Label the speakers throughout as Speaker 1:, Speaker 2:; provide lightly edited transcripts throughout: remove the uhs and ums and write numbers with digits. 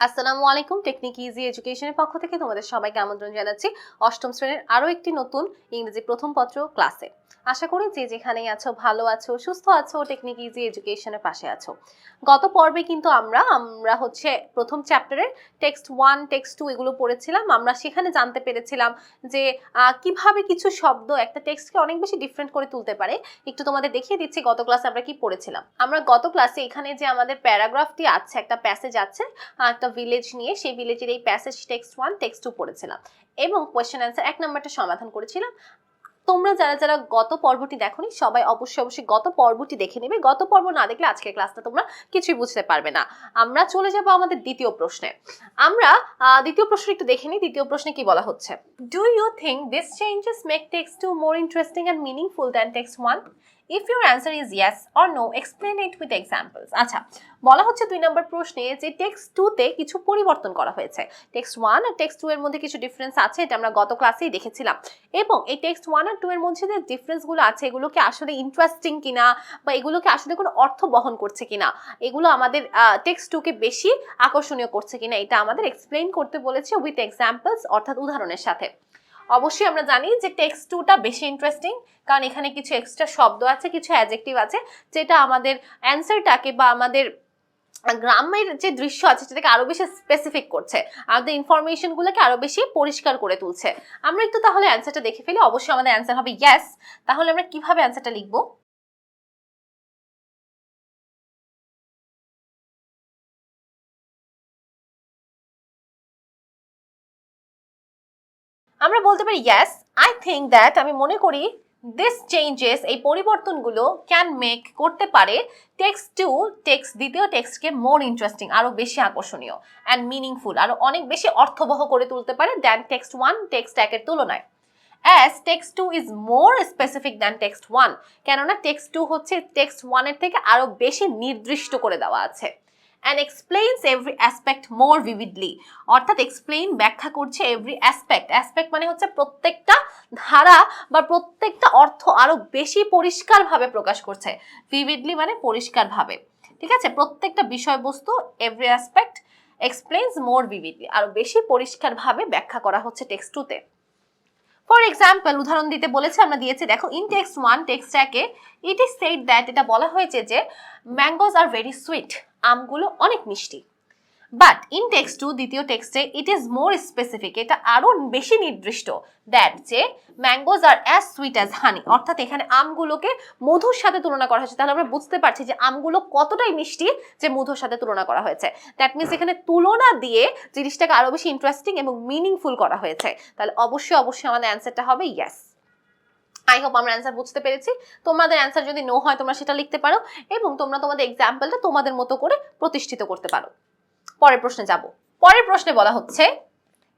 Speaker 1: আসসালামু আলাইকুম। Technique easy এডুকেশনের পক্ষ থেকে তোমাদের সবাইকে আমন্ত্রণ জানাচ্ছি অষ্টম শ্রেণীর আরো একটি নতুন ইংরেজি প্রথম পত্র ক্লাসে। আশা করি যে যেখানেই আছো ভালো আছো, সুস্থ আছো, টেকনিক ইজি এডুকেশনের পাশে আছো। গত পর্বে কিন্তু আমরা হচ্ছে প্রথম চ্যাপ্টারের টেক্সট 1 টেক্সট 2 এগুলো পড়েছিলাম। আমরা সেখানে জানতে পেরেছিলাম যে কিভাবে কিছু শব্দ একটা টেক্সটকে অনেক বেশি ডিফারেন্ট করে তুলতে পারে। একটু তোমাদের দেখিয়ে দিচ্ছি গত ক্লাসে আমরা কি পড়েছিলাম। আমরা গত ক্লাসে এখানে যে আমাদের প্যারাগ্রাফটি আছে, একটা প্যাসেজ আছে একটা ভিলেজ নিয়ে, সেই ভিলেজের এই প্যাসেজ টেক্সট 1 টেক্সট 2 পড়েছিলাম এবং কোশ্চেন অ্যান্সার 1 নাম্বারটা সমাধান করেছিলাম। তোমরা যারা যারা গত পর্বটি দেখোনি সবাই অবশ্যই গত পর্বটি দেখে নেবে। গত পর্ব না দেখলে আজকের ক্লাসটা তোমরা কিছুই বুঝতে পারবে না। আমরা চলে যাব আমাদের দ্বিতীয় প্রশ্নে। আমরা দ্বিতীয় প্রশ্ন একটু দেখে নিই। দ্বিতীয় প্রশ্নে কি বলা হচ্ছে? Do you think this changes make text 2 more interesting and meaningful than text 1? If your answer is yes or no, explain it with examples. আচ্ছা, বলা হচ্ছে 2 নম্বর প্রশ্নে যে টেক্সট 2 তে কিছু পরিবর্তন করা হয়েছে। টেক্সট 1 আর টেক্সট 2 এর মধ্যে কিছু ডিফারেন্স আছে, এটা আমরা গত ক্লাসেই দেখেছিলাম। এবং এই টেক্সট 1 আর 2 এর মধ্যে যে ডিফারেন্সগুলো আছে এগুলো কি আসলে ইন্টারেস্টিং কিনা বা এগুলো কি আসলে কোনো অর্থ বহন করছে কিনা, এগুলো আমাদের টেক্সট 2 কে বেশি আকর্ষণীয় করছে কিনা, এটা আমাদের এক্সপ্লেইন করতে বলেছে উইথ এক্সাম্পলস, অর্থাৎ উদাহরণের সাথে। অবশ্যই আমরা জানি যে টেক্সট 2টা বেশি ইন্টারেস্টিং, কারণ এখানে কিছু এক্সট্রা শব্দ আছে, কিছু অ্যাডজেক্টিভ আছে, যেটা আমাদের অ্যান্সারটাকে বা আমাদের গ্রামের যে দৃশ্য আছে সেটাকে আরো বেশি স্পেসিফিক করছে, আমাদের ইনফরমেশনগুলোকে আরো বেশি পরিষ্কার করে তুলছে। আমরা একটু তাহলে অ্যান্সারটা দেখে ফেলি। অবশ্যই আমাদের অ্যান্সার হবে ইয়েস। তাহলে আমরা কিভাবে অ্যান্সারটা লিখবো? আমরা বলতে পারি ইয়েস, আই থিঙ্ক দ্যাট, আমি মনে করি, দিস চেঞ্জেস, এই পরিবর্তনগুলো, ক্যান মেক, করতে পারে, টেক্সট 2 টেক্সট দ্বিতীয় টেক্সটকে মোর ইন্টারেস্টিং, আরো বেশি আকর্ষণীয়, অ্যান্ড মিনিংফুল, আরো অনেক বেশি অর্থবহ করে তুলতে পারে দ্যান টেক্সট 1 টেক্সট 1 এর তুলনায়। as text 2 is more specific than text 1, কেননা text 2 হচ্ছে text 1 এর থেকে আরো বেশি নির্দিষ্ট করে দেওয়া আছে। and explains every aspect more vividly, অর্থাৎ explain, ব্যাখ্যা করছে, every aspect, aspect মানে হচ্ছে প্রত্যেকটা ধারা বা প্রত্যেকটা অর্থ আরো বেশি পরিষ্কারভাবে প্রকাশ করছে। vividly মানে পরিষ্কারভাবে, ঠিক আছে? প্রত্যেকটা বিষয়বস্তু, every aspect explains more vividly, আরো বেশি পরিষ্কারভাবে ব্যাখ্যা করা হচ্ছে টেক্সট 2 তে। ফর এক্সাম্পল, উদাহরণ দিতে বলেছে, আমরা দিয়েছি, দেখো, in text 1 text 1 A it is said that, এটা বলা হয়েছে যে ম্যাঙ্গোজ আর ভেরি সুইট, আমগুলো অনেক মিষ্টি। বাট ইন টেক্সট 2 দ্বিতীয় টেক্সটে ইট ইজ মোর স্পেসিফিক, এটা আরো বেশি নির্দিষ্ট, দ্যাট যে ম্যাঙ্গোজ আর অ্যাজ সুইট অ্যাজ হানি, অর্থাৎ এখানে আমগুলোকে মধুর সাথে তুলনা করা হয়েছে। তাহলে আমরা বুঝতে পারছি যে আমগুলো কতটাই মিষ্টি যে মধুর সাথে তুলনা করা হয়েছে। দ্যাট মিনস এখানে তুলনা দিয়ে জিনিসটাকে আরো বেশি ইন্টারেস্টিং এবং মিনিংফুল করা হয়েছে। তাহলে অবশ্যই আমাদের অ্যান্সারটা হবে ইয়েস। আই হোপ আমরা অ্যান্সার বুঝতে পেরেছি। তোমাদের অ্যান্সার যদি নো হয় তোমরা সেটা লিখতে পারো এবং তোমরা তোমাদের এক্সাম্পলটা তোমাদের মতো করে প্রতিষ্ঠিত করতে পারো। পরের প্রশ্নে যাব। পরের প্রশ্নে বলা হচ্ছে,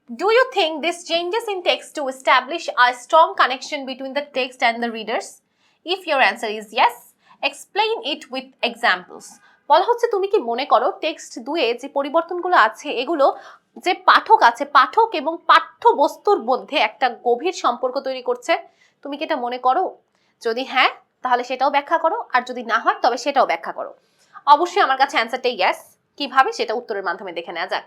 Speaker 1: do you think this changes in text to establish a strong connection between the text and the readers? If your answer is yes, explain it with examples. বলা হচ্ছে, তুমি কি মনে করো টেক্সট 2 এ যে পরিবর্তনগুলো আছে এগুলো যে পাঠক আছে, পাঠক এবং পাঠ্যবস্তুর মধ্যে একটা গভীর সম্পর্ক তৈরি করছে? তুমি কি এটা মনে করো? যদি হ্যাঁ তাহলে সেটাও ব্যাখ্যা করো, আর যদি না হয় তবে সেটাও ব্যাখ্যা করো। অবশ্যই আমার কাছে অ্যান্সারটা ইয়েস। কিভাবে সেটা উত্তরের মাধ্যমে দেখে নেওয়া যাক।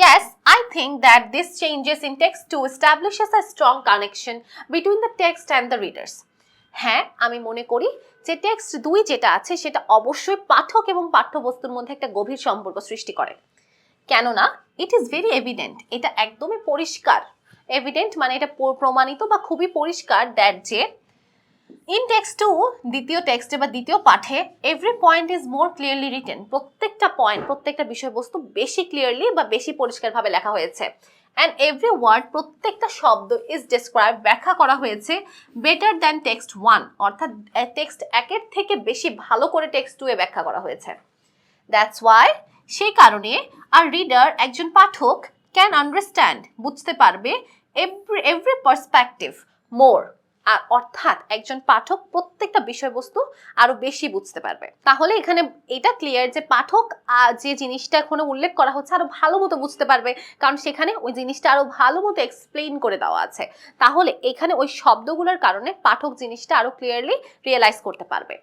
Speaker 1: Yes, I think that this changes in text 2 establishes a strong connection between the text and the readers. হ্যাঁ, আমি মনে করি যে টেক্সট 2 যেটা আছে সেটা অবশ্যই পাঠক এবং পাঠ্যবস্তুর মধ্যে একটা গভীর সম্পর্ক সৃষ্টি করে। কেননা ইট ইজ ভেরি এভিডেন্ট, এটা একদমই পরিষ্কার। এভিডেন্ট মানে এটা প্রমাণিত বা খুবই পরিষ্কার দ্যাট যে ইন টেক্সট 2 দ্বিতীয় টেক্সটে বা দ্বিতীয় পাঠে every point is more clearly written, প্রত্যেকটা পয়েন্ট, প্রত্যেকটা বিষয়বস্তু বেশি ক্লিয়ারলি বা বেশি পরিষ্কারভাবে লেখা হয়েছে। অ্যান্ড এভরি ওয়ার্ড, প্রত্যেকটা শব্দ, ইজ ডেসক্রাইব, ব্যাখ্যা করা হয়েছে বেটার দ্যান টেক্সট 1, অর্থাৎ টেক্সট 1 এর থেকে বেশি ভালো করে টেক্সট 2 এ ব্যাখ্যা করা হয়েছে। দ্যাটস ওয়াই, সেই কারণে আর রিডার, একজন পাঠক, ক্যান আন্ডারস্ট্যান্ড, বুঝতে পারবে, এভরি পার্সপেক্টিভ মোর, আর অর্থাৎ একজন পাঠক প্রত্যেকটা বিষয়বস্তু আরো বেশি বুঝতে পারবে। তাহলে এখানে এটা ক্লিয়ার যে পাঠক যে জিনিসটা এখনো উল্লেখ করা হচ্ছে আরো ভালো মতো বুঝতে পারবে, কারণ সেখানে ওই জিনিসটা আরো ভালো মতো এক্সপ্লেইন করে দেওয়া আছে। তাহলে এখানে ওই শব্দগুলোর কারণে পাঠক জিনিসটা আরো ক্লিয়ারলি রিয়েলাইজ করতে পারবে।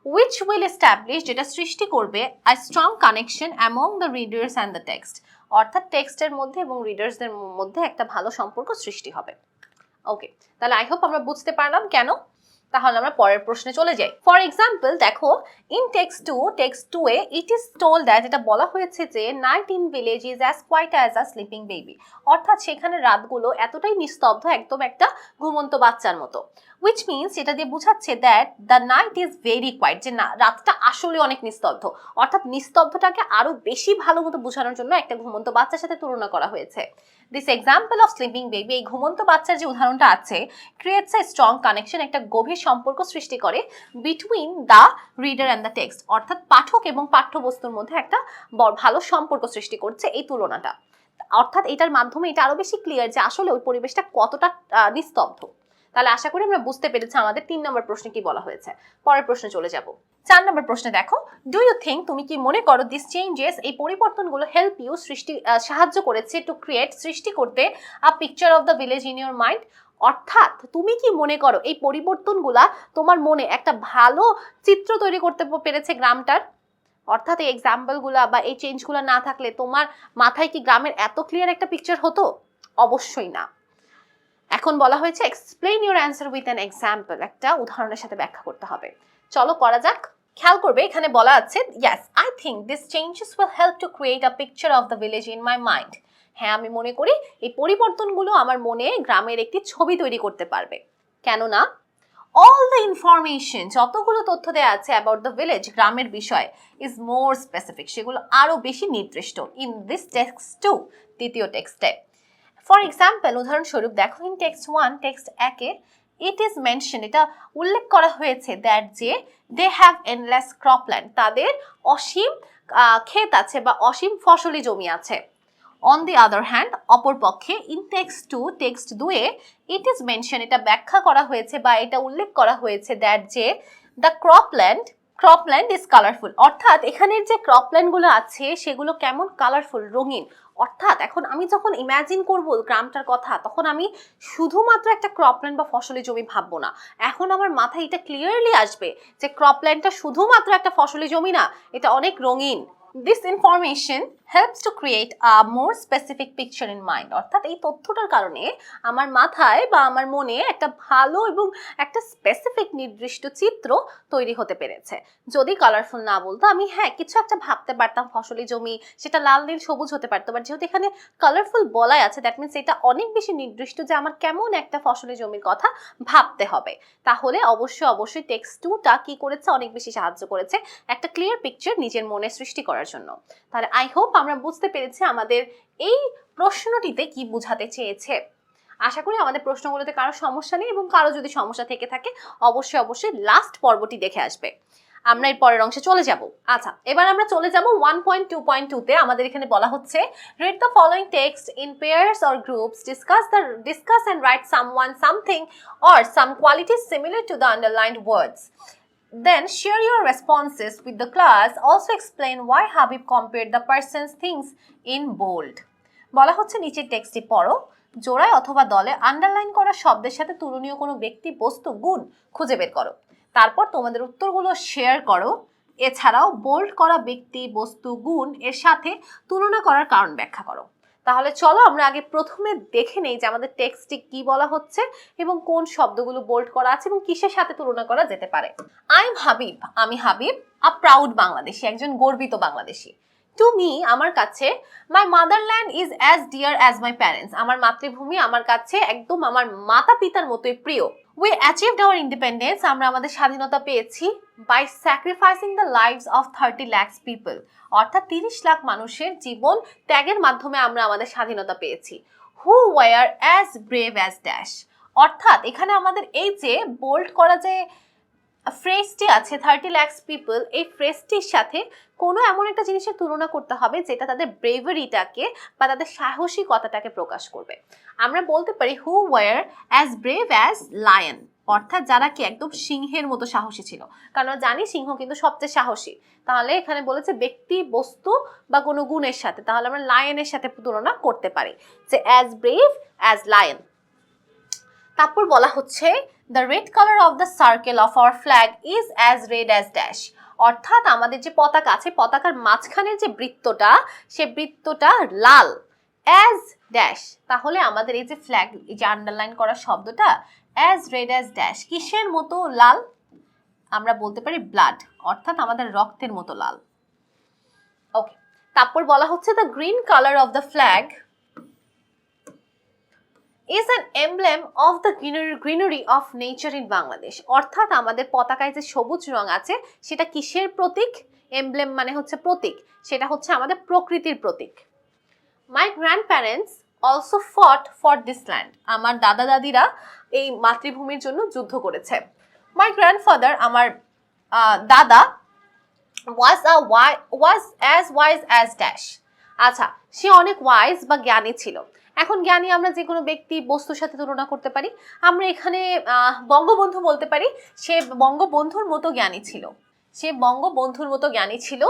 Speaker 1: which will establish, যেটা সৃষ্টি করবে, a strong connection among the readers and the text, অর্থাৎ টেক্সটের মধ্যে এবং রিডার্সদের মধ্যে একটা ভালো সম্পর্ক সৃষ্টি হবে। ওকে, তাহলে আই হোপ আমরা বুঝতে পারলাম কেন। তাহলে আমরা পরের প্রশ্নে চলে যাই। ফর এক্সাম্পল দেখো, in text two a it is told that, এটা বলা হয়েছে যে night in village is as quiet as a sleeping baby, অর্থাৎ সেখানে রাতগুলো এতটাই নিস্তব্ধ, একদম একটা ঘুমন্ত বাচ্চার মতো। উইচ মিনস, এটা দিয়ে বোঝাচ্ছে that the night is very quiet, যে না রাতটা আসলে অনেক নিস্তব্ধ, অর্থাৎ নিস্তব্ধটাকে আরো বেশি ভালো মতো বোঝানোর জন্য একটা ঘুমন্ত বাচ্চার সাথে তুলনা করা হয়েছে। This example of sleeping baby, এই ঘুমন্ত বাচ্চার যে উদাহরণটা আছে, ক্রিয়েটস এ স্ট্রং কানেকশন, একটা গভীর সম্পর্ক সৃষ্টি করে between the reader and the text, অর্থাৎ পাঠক এবং পাঠ্যবস্তুর মধ্যে একটা ভালো সম্পর্ক সৃষ্টি করছে এই তুলনাটা। অর্থাৎ এটার মাধ্যমে এটা আরো বেশি ক্লিয়ার যে আসলে ওই পরিবেশটা কতটা নিস্তব্ধ। তাহলে আশা করি আমরা বুঝতে পেরেছি আমাদের 3 নম্বর প্রশ্নে কি বলা হয়েছে। পরের প্রশ্নে চলে যাব। 4 নম্বর প্রশ্নে দেখো, ডু ইউ থিঙ্ক, তুমি কি মনে করো, দিস চেঞ্জেস, এই পরিবর্তনগুলো হেল্প ইউ সাহায্য করেছে টু ক্রিয়েট, সৃষ্টি করতে আ picture of the village in your mind, অর্থাৎ তুমি কি মনে করো এই পরিবর্তনগুলা তোমার মনে একটা ভালো চিত্র তৈরি করতে পেরেছে গ্রামটার? অর্থাৎ এই এক্সাম্পলগুলা বা এই চেঞ্জগুলো না থাকলে তোমার মাথায় কি গ্রামের এত ক্লিয়ার একটা পিকচার হতো? অবশ্যই না। এখন বলা হয়েছে explain your answer with an example, একটা উদাহরণের সাথে ব্যাখ্যা করতে হবে। চলো করা যাক। খেয়াল করবে এখানে বলা আছে, yes I think this changes will help to create a picture of the village in my mind. হ্যাঁ, আমি মনে করি এই পরিবর্তনগুলো আমার মনে গ্রামের একটি ছবি তৈরি করতে পারবে। কেননা all the information, যতগুলো তথ্য দেয়া আছে about the village, গ্রামের বিষয়, is more specific, সেগুলো আরো বেশি নির্দিষ্ট in this text too, দ্বিতীয় টেক্সটে। ফর এক্সাম্পল, উদাহরণস্বরূপ দেখো, in text 1, text 1 A it is mention, এটা উল্লেখ করা হয়েছে দ্যাট যে দে হ্যাভ এন্ডলেস ক্রপল্যান্ড, তাদের অসীম ক্ষেত আছে বা অসীম ফসলি জমি আছে। অন দি আদার হ্যান্ড, অপরপক্ষে, in text 2, text 2 A it is mention, এটা ব্যাখ্যা করা হয়েছে বা এটা উল্লেখ করা হয়েছে দ্যাট যে দ্য ক্রপল্যান্ড ইজ কালারফুল, অর্থাৎ এখানের যে ক্রপল্যান্ডগুলো আছে সেগুলো কেমন কালারফুল, রঙিন। অর্থাৎ এখন আমি যখন ইমাজিন করব গ্রামটার কথা, তখন আমি শুধুমাত্র একটা ক্রপল্যান্ড বা ফসলি জমি ভাববো না, এখন আমার মাথায় এটা ক্লিয়ারলি আসবে যে ক্রপল্যান্ডটা শুধুমাত্র একটা ফসলি জমি না, এটা অনেক রঙিন। This information helps to create a more specific picture in mind, অর্থাৎ এই তথ্যটার কারণে আমার মাথায় বা আমার মনে একটা ভালো এবং একটা স্পেসিফিক নির্দিষ্ট চিত্র তৈরি হতে পেরেছে। যদি কালারফুল না বলতো, আমি হ্যাঁ কিছু একটা ভাবতে পারতাম, ফসলি জমি, সেটা লাল নীল সবুজ হতে পারতো, বাট যেহেতু এখানে কালারফুল বলাই আছে, দ্যাট মিনস এটা অনেক বেশি নির্দিষ্ট যে আমার কেমন একটা ফসলি জমির কথা ভাবতে হবে। তাহলে অবশ্যই টেক্সট 2টা কি করেছে, অনেক বেশি সাহায্য করেছে একটা ক্লিয়ার পিকচার নিজের মনে সৃষ্টি করার জন্য। তাহলে আই হোপ আমরা বুঝতে পেরেছি আমাদের এই প্রশ্নটিতে কি বোঝাতে চেয়েছে। আশা করি আমাদের প্রশ্নগুলোতে কারো সমস্যা নেই, এবং কারো যদি সমস্যা থেকে থাকে অবশ্যই লাস্ট পর্বটি দেখে আসবে। আমরা এর পরের অংশে চলে যাব। আচ্ছা, এবার আমরা চলে যাব 1.2.2 তে। আমাদের এখানে বলা হচ্ছে, read the following text in pairs or groups, discuss and write something or some qualities similar to the underlined words. Then share your responses with the class. Also explain why Habib compared the person's things in bold. বলা হচ্ছে নিচের টেক্সটটি পড়ো, জোড়ায় অথবা দলে underline করা শব্দের সাথে তুলনীয় কোনো ব্যক্তি, বস্তু, গুণ খুঁজে বের করো। তারপর তোমাদের উত্তরগুলো শেয়ার করো। এছাড়াও বোল্ড করা ব্যক্তি, বস্তু, গুণ এর সাথে তুলনা করার কারণ ব্যাখ্যা করো। তাহলে চলো আমরা আগে প্রথমে দেখে নেই যে আমাদের টেক্সটে কি বলা হচ্ছে এবং কোন শব্দগুলো বোল্ড করা আছে এবং কিসের সাথে তুলনা করা যেতে পারে। আই এম হাবিব, আমি হাবিব, আ প্রাউড বাংলাদেশি, একজন গর্বিত বাংলাদেশি। টু মি, আমার কাছে, my motherland is as dear as my parents, আমার মাতৃভূমি আমার কাছে একদম আমার মাতা পিতার মতোই প্রিয়। উই অ্যাচিভড আওয়ার ইন্ডিপেন্ডেন্স, আমরা আমাদের স্বাধীনতা পেয়েছি by sacrificing the lives of 30 lakh people, অর্থাৎ 30 লাখ মানুষের জীবন ত্যাগের মাধ্যমে আমরা আমাদের স্বাধীনতা পেয়েছি। Who were as brave as dash, অর্থাৎ এখানে আমাদের এই যে বোল্ড করা যে ফ্রেজটি আছে 30 লাখ পিপল, এই ফ্রেজটির সাথে কোনো এমন একটা জিনিসের তুলনা করতে হবে যেটা তাদের ব্রেভারিটাকে বা তাদের সাহসিকতাটাকে প্রকাশ করবে। আমরা বলতে পারি who were as brave as lion, অর্থাৎ যারা কি একদম সিংহের মতো সাহসী ছিল, কারণ জানি সিংহ কিন্তু সবচেয়ে সাহসী। তাহলে এখানে বলেছে ব্যক্তি, বস্তু বা কোনো গুণের সাথে, তাহলে আমরা লায়নের সাথে তুলনা করতে পারি যে অ্যাজ ব্রেভ অ্যাজ লায়ন। তারপর বলা হচ্ছে the red color of the circle of our flag is as red as dash, অর্থাৎ আমাদের যে পতাকা আছে পতাকার মাঝখানের যে বৃত্তটা সে বৃত্তটা লাল অ্যাজ ড্যাশ। তাহলে আমাদের এই যে ফ্ল্যাগ, এই যে আন্ডারলাইন করা শব্দটা অ্যাজ রেড অ্যাজ ড্যাশ, কিসের মতো লাল? আমরা বলতে পারি ব্লাড, অর্থাৎ আমাদের রক্তের মতো লাল। ওকে, তারপর বলা হচ্ছে the green colour of the flag is an emblem of the greenery of nature in Bangladesh। অর্থাৎ আমাদের পতাকায় যে সবুজ রং আছে সেটা কিসের প্রতীক? এমব্লেম মানে হচ্ছে প্রতীক, সেটা হচ্ছে আমাদের প্রকৃতির প্রতীক। My grandparents also fought for this land। আমার দাদা দাদিরা এই মাতৃভূমির জন্য যুদ্ধ করেছে। My grandfather, আমার দাদা, was as wise as dash। আচ্ছা, সে অনেক ওয়াইজ বা জ্ঞানী ছিল। এখন জ্ঞানী আমরা যে কোনো ব্যক্তি বস্তুর সাথে তুলনা করতে পারি। আমরা এখানে বঙ্গবন্ধু বলতে পারি সে বঙ্গবন্ধুর মতো জ্ঞানী ছিল। সে বঙ্গবন্ধুর মতো জ্ঞানী ছিল।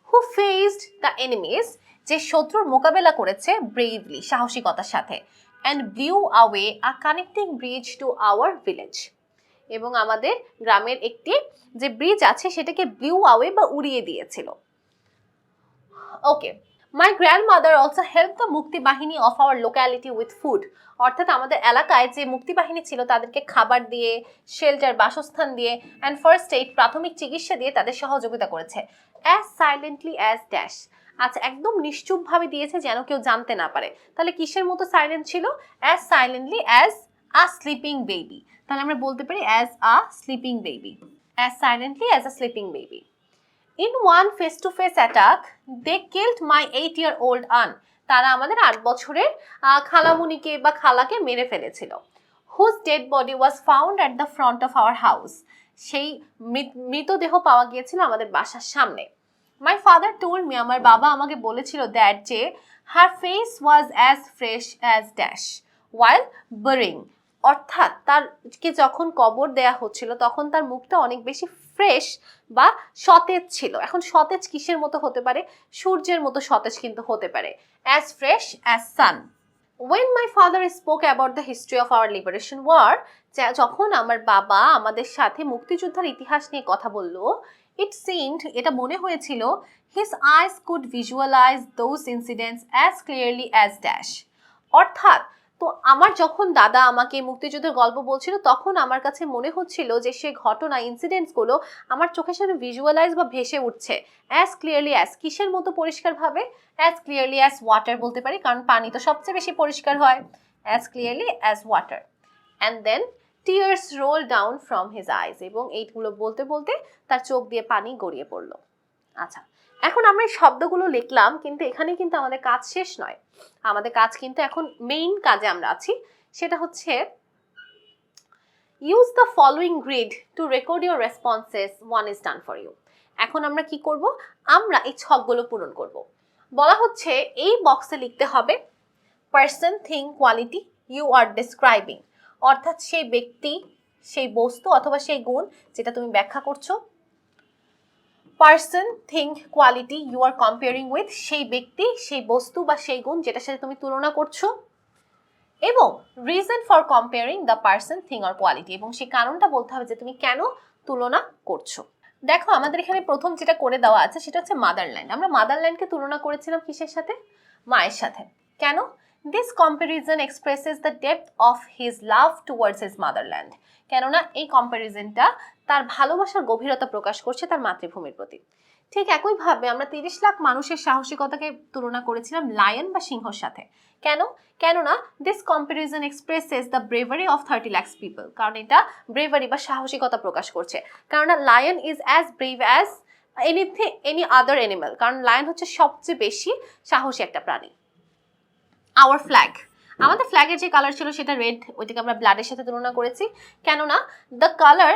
Speaker 1: হু ফেসড দ্য এনিমিজ, যে শত্রুর মোকাবেলা করেছে ব্রেভলি, সাহসিকতার সাথে। And blew আওয়ে a connecting bridge to our village. এবং আমাদের গ্রামের একটি যে ব্রিজ আছে সেটাকে ব্লিউ আওয়ে বা উড়িয়ে দিয়েছিল। Okay, my grandmother also help the Mukti Bahini of our locality with food. অর্থাৎ আমাদের এলাকায় যে মুক্তি বাহিনী ছিল তাদেরকে খাবার দিয়ে, শেল্টার বাসস্থান দিয়ে, অ্যান্ড ফার্স্ট এইড প্রাথমিক চিকিৎসা দিয়ে তাদের সহযোগিতা করেছে। As silently as dash. আচ্ছা, একদম নিশ্চুপভাবে দিয়েছে যেন কেউ জানতে না পারে। তাহলে কিসের মতো সাইলেন্ট ছিল? As silently as a sleeping baby. তাহলে আমরা বলতে পারি as a sleeping baby, as silently as a sleeping baby. In one face-to-face attack, they killed my 8-year-old aunt। তারা আমাদের 8 বছরের খালামুনিকে বা খালাকে মেরে ফেলেছিল। Whose dead body was found at the front of our house। সেই মৃতদেহ পাওয়া গিয়েছিল আমাদের বাসার সামনে। My father told me, আমার বাবা আমাকে বলেছিল that যে her face was as fresh as dash while burying। অর্থাৎ তারকে যখন কবর দেয়া হচ্ছিল তখন তার মুখটা অনেক বেশি ফ্রেশ বা সতেজ ছিল। এখন সতেজ কিসের মতো হতে পারে? সূর্যের মতো সতেজ কিন্তু হতে পারে। As fresh as sun. When my father spoke about the history of our liberation war, যখন আমার বাবা আমাদের সাথে মুক্তিযুদ্ধের ইতিহাস নিয়ে কথা বলল, it seemed, এটা মনে হয়েছিল, his eyes could visualize those incidents as clearly as dash। অর্থাৎ তো আমার যখন দাদা আমাকে মুক্তিযুদ্ধের গল্প বলছিল তখন আমার কাছে মনে হচ্ছিল যে সে ঘটনা, ইনসিডেন্টসগুলো আমার চোখের সামনে ভিজুয়ালাইজ বা ভেসে উঠছে। অ্যাজ ক্লিয়ারলি অ্যাজ, কিসের মতো পরিষ্কারভাবে? অ্যাজ ক্লিয়ারলি অ্যাজ ওয়াটার বলতে পারি, কারণ পানি তো সবচেয়ে বেশি পরিষ্কার হয়। As clearly as water. And then tears roll down from his eyes. এবং এইগুলো বলতে বলতে তার চোখ দিয়ে পানি গড়িয়ে পড়লো। আচ্ছা, এখন আমরা এই শব্দগুলো লিখলাম, কিন্তু এখানে কিন্তু আমাদের কাজ শেষ নয়। আমাদের কাজ কিন্তু এখন মেইন কাজে আমরা আছি, সেটা হচ্ছে use the following grid to record your responses, one is done for you. এখন আমরা কি করব? আমরা এই ছকগুলো পূরণ করব। বলা হচ্ছে এই বক্সে লিখতে হবে person, thing, quality you are describing. অর্থাৎ সেই ব্যক্তি, সেই বস্তু অথবা সেই গুণ যেটা তুমি ব্যাখ্যা করছো। Person, thing, quality you are comparing with, সেই ব্যক্তি, সেই বস্তু বা সেই গুণ যেটার সাথে তুমি তুলনা করছো। এবং reason for comparing the person, thing or quality, এবং সেই কারণটা বলতে হবে যে তুমি কেন তুলনা করছো। দেখো আমাদের এখানে প্রথম যেটা করে দেওয়া আছে সেটা হচ্ছে মাদারল্যান্ড। আমরা মাদারল্যান্ডকে তুলনা করেছিলাম কিসের সাথে? মায়ের সাথে। কেন? This comparison expresses the depth of his love towards his motherland। কেননা এই কম্প্যারিজনটা তার ভালোবাসার গভীরতা প্রকাশ করছে তার মাতৃভূমির প্রতি। ঠিক একইভাবে আমরা 30 লাখ মানুষের সাহসিকতাকে তুলনা করেছিলাম লায়ন বা সিংহর সাথে। কেন? কেননা this comparison expresses the bravery of 30 lakh people. কারণ এটা ব্রেভারি বা সাহসিকতা প্রকাশ করছে। কারণ lion is as brave as any other animal. কারণ লায়ন হচ্ছে সবচেয়ে বেশি সাহসী একটা প্রাণী। আওয়ার ফ্ল্যাগ, আমাদের ফ্ল্যাগের যে কালার ছিল সেটা রেড, ওইটাকে আমরা ব্লাডের সাথে তুলনা করেছি। কেননা the colour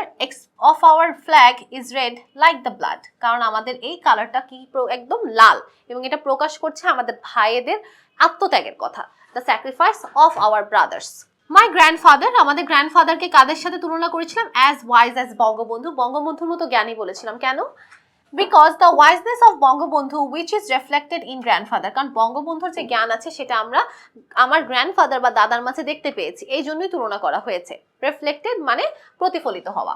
Speaker 1: of our flag is red like the blood. কারণ আমাদের এই কালারটা কি একদম লাল, এবং এটা প্রকাশ করছে আমাদের ভাইদের আত্মত্যাগের কথা। The sacrifice of our brothers. My grandfather, আমাদের গ্র্যান্ডফাদারকে কাদের সাথে তুলনা করেছিলাম? অ্যাজ ওয়াইজ অ্যাজ বঙ্গবন্ধু, বঙ্গবন্ধুর মতো জ্ঞানী বলেছিলাম। কেন? Because the wiseness of Bangabandhu which is reflected in grandfather. কারণ বঙ্গবন্ধুর যে জ্ঞান আছে সেটা আমরা আমার গ্র্যান্ডফাদার বা দাদার মাঝে দেখতে পেয়েছি, এই জন্যই তুলনা করা হয়েছে। রিফ্লেক্টেড মানে প্রতিফলিত হওয়া।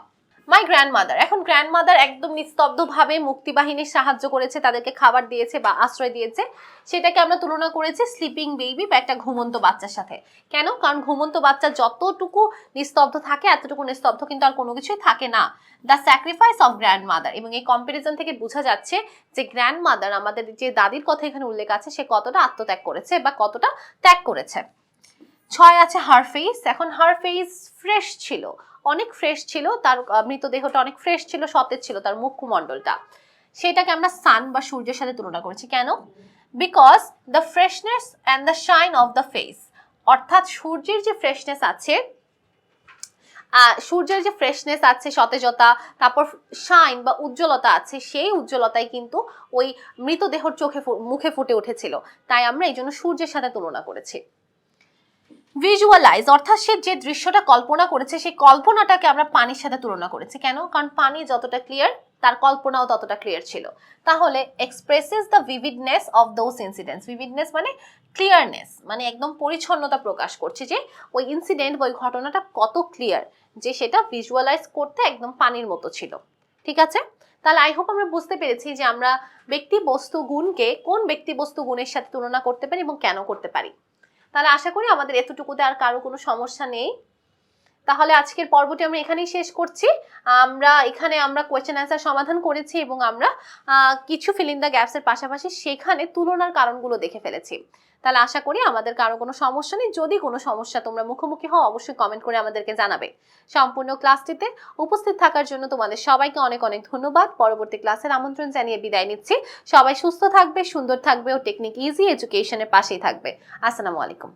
Speaker 1: My grandmother. এখন গ্র্যান্ডমাদার একদম নিস্তব্ধভাবে মুক্তিবাহিনীর সাহায্য করেছে, তাদেরকে খাবার দিয়েছে বা আশ্রয় দিয়েছে, সেটাকে আমরা তুলনা করেছি স্লিপিং বেবি বা একটা ঘুমন্ত বাচ্চার সাথে। কেন? কারণ ঘুমন্ত বাচ্চা যতটুকু নিস্তব্ধ থাকে এতটুকু নিস্তব্ধ কিন্তু আর কোনো কিছুই থাকে না। দ্য স্যাক্রিফাইস অফ গ্র্যান্ডমাদার, এবং এই কম্পারিজন থেকে বোঝা যাচ্ছে যে গ্র্যান্ডমাদার, আমাদের যে দাদির কথা এখানে উল্লেখ আছে, সে কতটা আত্মত্যাগ করেছে বা কতটা ত্যাগ করেছে। 6 আছে হার ফেস। এখন হার ফেস ফ্রেশ ছিল, অনেক ফ্রেশ ছিল, তার মৃতদেহটা অনেক ফ্রেশ ছিল, সতেজ ছিল তার মুখমণ্ডলটা। সেটাকে আমরা সান বা সূর্যের সাথে তুলনা করেছি। কেন? Because the freshness and the shine of the face, অর্থাৎ সূর্যের যে ফ্রেশনেস আছে, সূর্যের যে ফ্রেশনেস আছে, সতেজতা, তারপর শাইন বা উজ্জ্বলতা আছে, সেই উজ্জ্বলতাই কিন্তু ওই মৃতদেহর মুখে ফুটে উঠেছিল। তাই আমরা এই জন্য সূর্যের সাথে তুলনা করেছি। ভিজুয়ালাইজ, অর্থাৎ সে যে দৃশ্যটা কল্পনা করেছে সেই কল্পনাটাকে আমরা পানির সাথে তুলনা করেছি। কেন? কারণ পানি যতটা ক্লিয়ার তার কল্পনাও ততটা ক্লিয়ার ছিল। তাহলে expresses the ভিভিডনেস of those incidents. ভিভিডনেস মানে ক্লিয়ারনেস, মানে একদম পরিচ্ছন্নতা প্রকাশ করছে যে ওই ইনসিডেন্ট বা ওই ঘটনাটা কত ক্লিয়ার, যে সেটা ভিজুয়ালাইজ করতে একদম পানির মতো ছিল। ঠিক আছে? তাহলে আই হোপ আমরা বুঝতে পেরেছি যে আমরা ব্যক্তি বস্তু গুণকে কোন ব্যক্তি বস্তু গুণের সাথে তুলনা করতে পারি এবং কেন করতে পারি। তাহলে আশা করি আমাদের এতটুকুতে আর কারো কোনো সমস্যা নেই। তাহলে আজকের পর্বটি আমরা এখানেই শেষ করছি। আমরা কোয়েশ্চেন অ্যান্সার সমাধান করেছি এবং আমরা কিছু ফিল ইন দ্য গ্যাপসের পাশাপাশি সেখানে তুলনার কারণগুলো দেখে ফেলেছি। তাহলে আশা করি আমাদের কারো কোনো সমস্যা নেই। যদি কোনো সমস্যা তোমরা মুখোমুখি হও অবশ্যই কমেন্ট করে আমাদেরকে জানাবে। সম্পূর্ণ ক্লাসটিতে উপস্থিত থাকার জন্য তোমাদের সবাইকে অনেক অনেক ধন্যবাদ। পরবর্তী ক্লাসের আমন্ত্রণ জানিয়ে বিদায় নিচ্ছি। সবাই সুস্থ থাকবে, সুন্দর থাকবে ও টেকনিক ইজি এডুকেশনের পাশেই থাকবে। আসসালামু আলাইকুম।